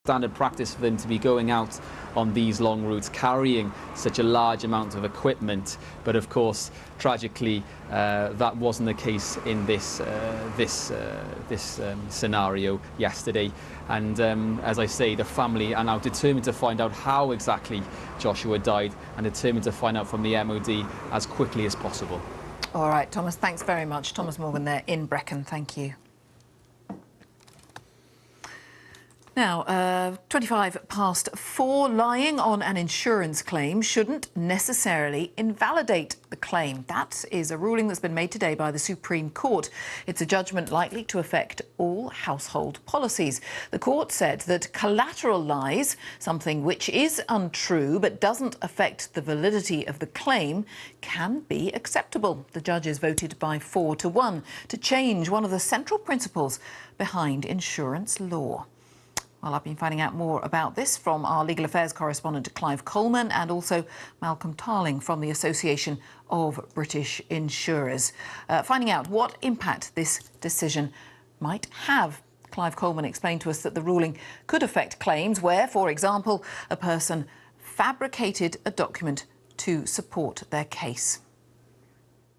Standard practice for them to be going out on these long routes carrying such a large amount of equipment, but of course tragically that wasn't the case in this scenario yesterday. And as I say, the family are now determined to find out how exactly Joshua died and determined to find out from the MOD as quickly as possible. All right, Thomas, thanks very much. Thomas Morgan there in Brecon, thank you. Now, 4:25, lying on an insurance claim shouldn't necessarily invalidate the claim. That is a ruling that's been made today by the Supreme Court. It's a judgment likely to affect all household policies. The court said that collateral lies, something which is untrue but doesn't affect the validity of the claim, can be acceptable. The judges voted by 4-1 to change one of the central principles behind insurance law. Well, I've been finding out more about this from our legal affairs correspondent Clive Coleman and also Malcolm Tarling from the Association of British Insurers, finding out what impact this decision might have. Clive Coleman explained to us that the ruling could affect claims where, for example, a person fabricated a document to support their case.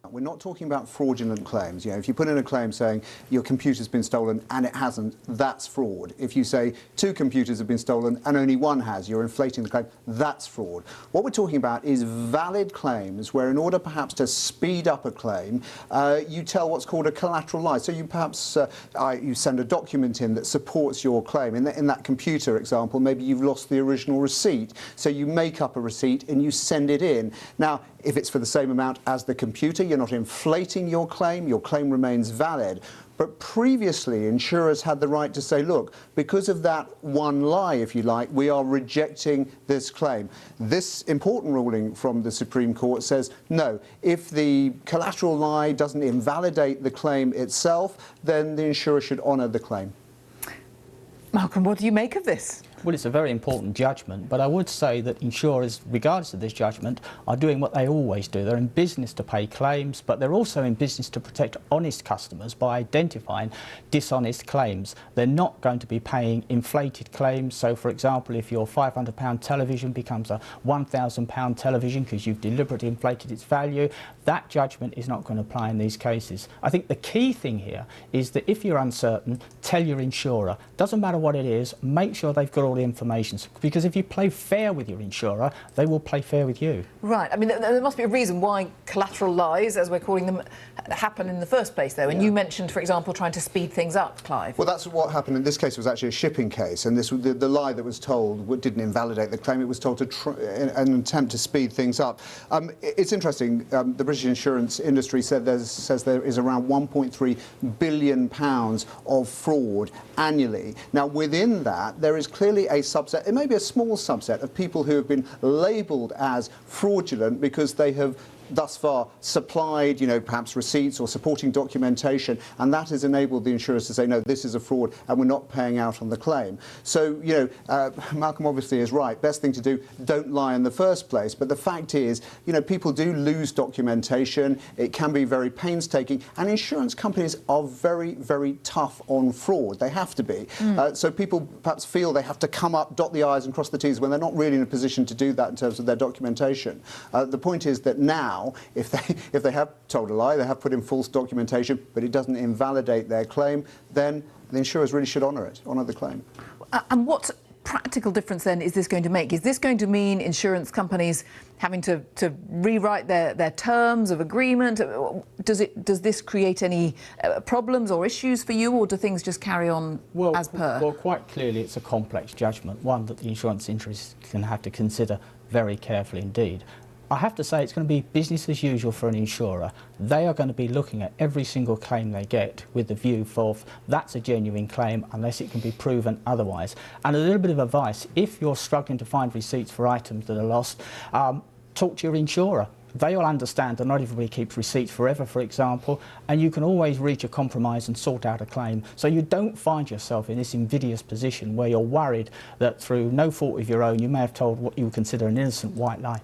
We're not talking about fraudulent claims. You know, if you put in a claim saying your computer's been stolen and it hasn't, that's fraud. If you say 2 computers have been stolen and only 1 has, you're inflating the claim, that's fraud. What we're talking about is valid claims where, in order perhaps to speed up a claim, you tell what's called a collateral lie. So you perhaps you send a document in that supports your claim. In that computer example, maybe you've lost the original receipt, so you make up a receipt and you send it in. Now, if it's for the same amount as the computer, you're not inflating your claim remains valid. But previously, insurers had the right to say, look, because of that one lie, if you like, we are rejecting this claim. This important ruling from the Supreme Court says, no, if the collateral lie doesn't invalidate the claim itself, then the insurer should honour the claim. Malcolm, what do you make of this? Well, it's a very important judgment, but I would say that insurers, regardless of this judgment, are doing what they always do. They're in business to pay claims, but they're also in business to protect honest customers by identifying dishonest claims. They're not going to be paying inflated claims. So, for example, if your £500 television becomes a £1,000 television because you've deliberately inflated its value, that judgment is not going to apply in these cases. I think the key thing here is that if you're uncertain, tell your insurer. Doesn't matter what it is, make sure they've got all the information, because if you play fair with your insurer, they will play fair with you. Right. I mean, there must be a reason why collateral lies, as we're calling them, happen in the first place, though. And you mentioned, for example, trying to speed things up, Clive. Well, that's what happened in this case. Was actually a shipping case, and this the lie that was told didn't invalidate the claim. It was told to an attempt to speed things up. It's interesting. The British insurance industry says there is around £1.3 billion of fraud annually. Now, within that, there is clearly a subset, it may be a small subset, of people who have been labelled as fraudulent because they have thus far supplied, perhaps receipts or supporting documentation, and that has enabled the insurers to say, no, this is a fraud and we're not paying out on the claim. So, Malcolm obviously is right. Best thing to do, don't lie in the first place. But the fact is, people do lose documentation. It can be very painstaking, and insurance companies are very, very tough on fraud. They have to be. So people perhaps feel they have to come up, dot the I's and cross the T's when they're not really in a position to do that in terms of their documentation. The point is that now, if they have told a lie, they have put in false documentation, but it doesn't invalidate their claim, then the insurers really should honour the claim. And what practical difference then is this going to make? Is this going to mean insurance companies having to rewrite their terms of agreement? Does this create any problems or issues for you, or do things just carry on as per? Well, quite clearly it's a complex judgment, one that the insurance industry can have to consider very carefully indeed. I have to say it's going to be business as usual for an insurer. They are going to be looking at every single claim they get with the view of that's a genuine claim unless it can be proven otherwise. And a little bit of advice, if you're struggling to find receipts for items that are lost, talk to your insurer. They'll understand that not everybody keeps receipts forever, for example, and you can always reach a compromise and sort out a claim. So you don't find yourself in this invidious position where you're worried that through no fault of your own you may have told what you would consider an innocent white lie.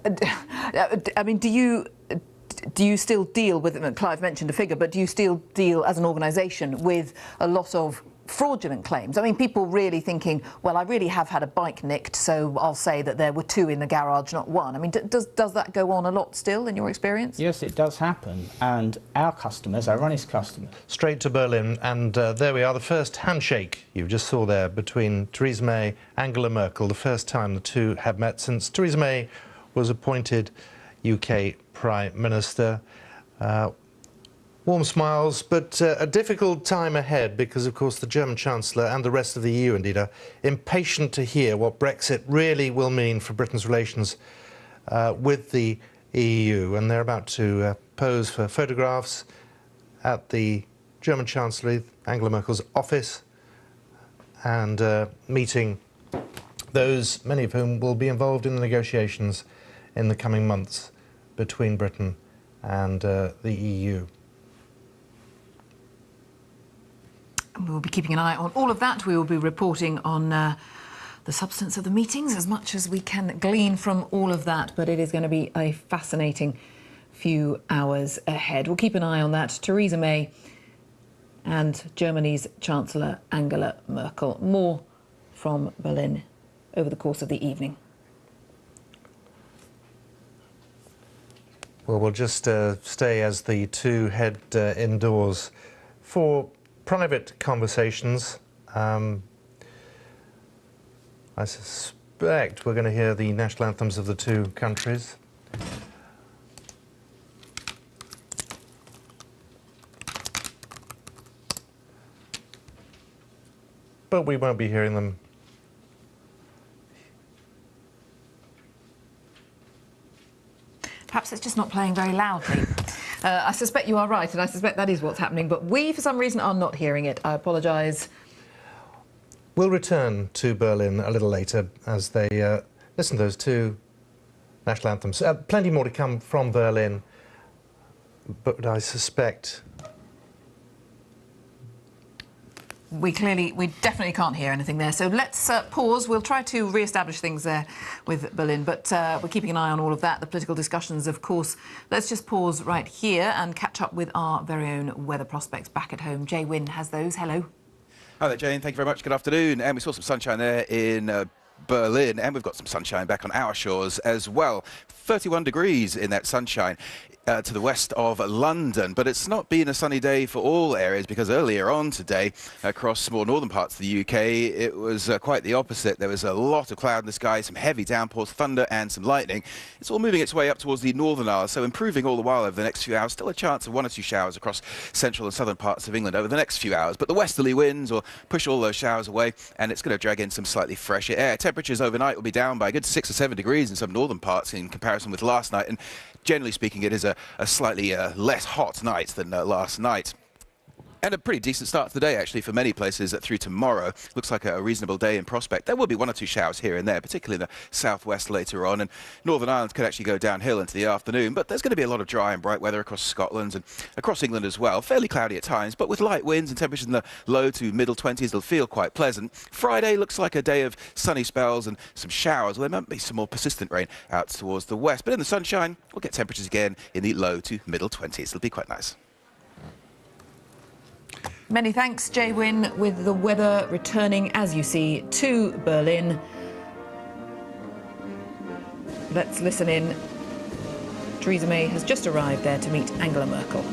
I mean, do you still deal with, Clive mentioned a figure, but do you still deal as an organisation with a lot of fraudulent claims. I mean, people really thinking, well, I really have had a bike nicked, so I'll say that there were 2 in the garage, not 1. I mean, does that go on a lot still in your experience? Yes, it does happen, and our customers, our honest customers. Straight to Berlin, and there we are, the first handshake you just saw there between Theresa May, Angela Merkel, the first time the two have met since Theresa May was appointed UK Prime Minister. Warm smiles, but a difficult time ahead because, of course, the German Chancellor and the rest of the EU, indeed, are impatient to hear what Brexit really will mean for Britain's relations with the EU. And they're about to pose for photographs at the German Chancellor, Angela Merkel's office, and meeting those, many of whom will be involved in the negotiations in the coming months between Britain and the EU. We'll be keeping an eye on all of that. We will be reporting on the substance of the meetings as much as we can glean from all of that. But it is going to be a fascinating few hours ahead. We'll keep an eye on that. Theresa May and Germany's Chancellor Angela Merkel. More from Berlin over the course of the evening. Well, we'll just stay as the two head indoors for private conversations. I suspect we're going to hear the national anthems of the two countries. But we won't be hearing them. Perhaps it's just not playing very loudly. I suspect you are right, and I suspect that is what's happening, but we, for some reason, are not hearing it. I apologise. We'll return to Berlin a little later as they listen to those two national anthems. Plenty more to come from Berlin, but I suspect... We definitely can't hear anything there. So let's pause. We'll try to re-establish things there with Berlin, but we're keeping an eye on all of that, the political discussions, of course. Let's just pause right here and catch up with our very own weather prospects back at home. Jay Wynn has those. Hello. Hi there, Jane. Thank you very much. Good afternoon. And we saw some sunshine there in Berlin, and we've got some sunshine back on our shores as well. 31 degrees in that sunshine. To the west of London, but it's not been a sunny day for all areas because earlier on today across more northern parts of the UK it was quite the opposite. There was a lot of cloud in the sky, some heavy downpours, thunder and some lightning. It's all moving its way up towards the Northern Isles, so improving all the while over the next few hours. Still a chance of 1 or 2 showers across central and southern parts of England over the next few hours, but the westerly winds will push all those showers away and it's going to drag in some slightly fresher air. Temperatures overnight will be down by a good 6 or 7 degrees in some northern parts in comparison with last night, and generally speaking, it is a slightly less hot night than last night. And a pretty decent start to the day, actually, for many places through tomorrow. Looks like a reasonable day in prospect. There will be 1 or 2 showers here and there, particularly in the southwest later on. And Northern Ireland could actually go downhill into the afternoon. But there's going to be a lot of dry and bright weather across Scotland and across England as well. Fairly cloudy at times, but with light winds and temperatures in the low to middle 20s, it'll feel quite pleasant. Friday looks like a day of sunny spells and some showers. Well, there might be some more persistent rain out towards the west. But in the sunshine, we'll get temperatures again in the low to middle 20s. It'll be quite nice. Many thanks, Jay Wynn, with the weather returning, as you see, to Berlin. Let's listen in. Theresa May has just arrived there to meet Angela Merkel.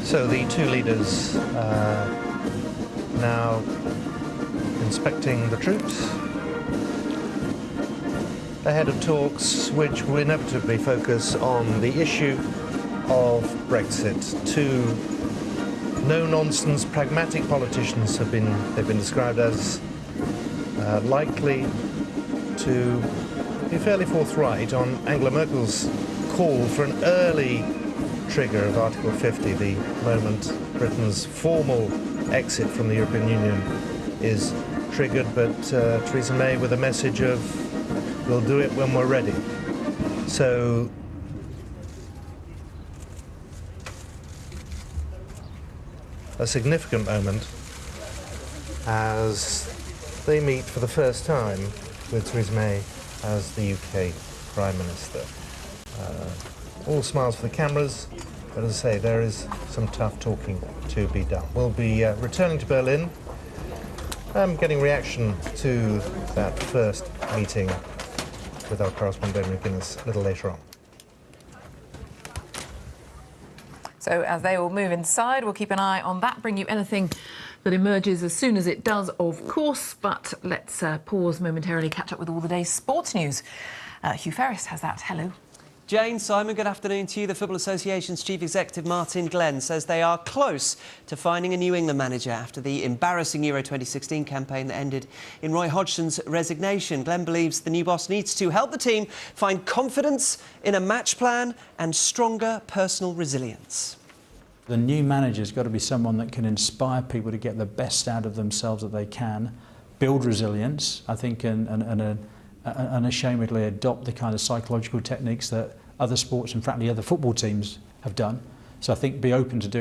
So the two leaders now inspecting the troops ahead of talks which will inevitably focus on the issue of Brexit. Two no-nonsense, pragmatic politicians they've been described as likely to be fairly forthright on Angela Merkel's call for an early trigger of Article 50, the moment Britain's formal exit from the European Union is triggered, but Theresa May with a message of we'll do it when we're ready. So a significant moment as they meet for the first time with Theresa May as the UK Prime Minister. All smiles for the cameras, but as I say, there is some tough talking to be done. We'll be returning to Berlin, getting reaction to that first meeting with our correspondent David McGuinness a little later on. So as they all move inside, we'll keep an eye on that, bring you anything that emerges as soon as it does, of course. But let's pause momentarily, catch up with all the day's sports news. Hugh Ferris has that. Hello. Jane, Simon, good afternoon to you. The Football Association's Chief Executive Martin Glenn says they are close to finding a New England manager after the embarrassing Euro 2016 campaign that ended in Roy Hodgson's resignation. Glenn believes the new boss needs to help the team find confidence in a match plan and stronger personal resilience. The new manager's got to be someone that can inspire people to get the best out of themselves that they can, build resilience, I think, and unashamedly adopt the kind of psychological techniques that other sports and frankly other football teams have done. So I think be open to doing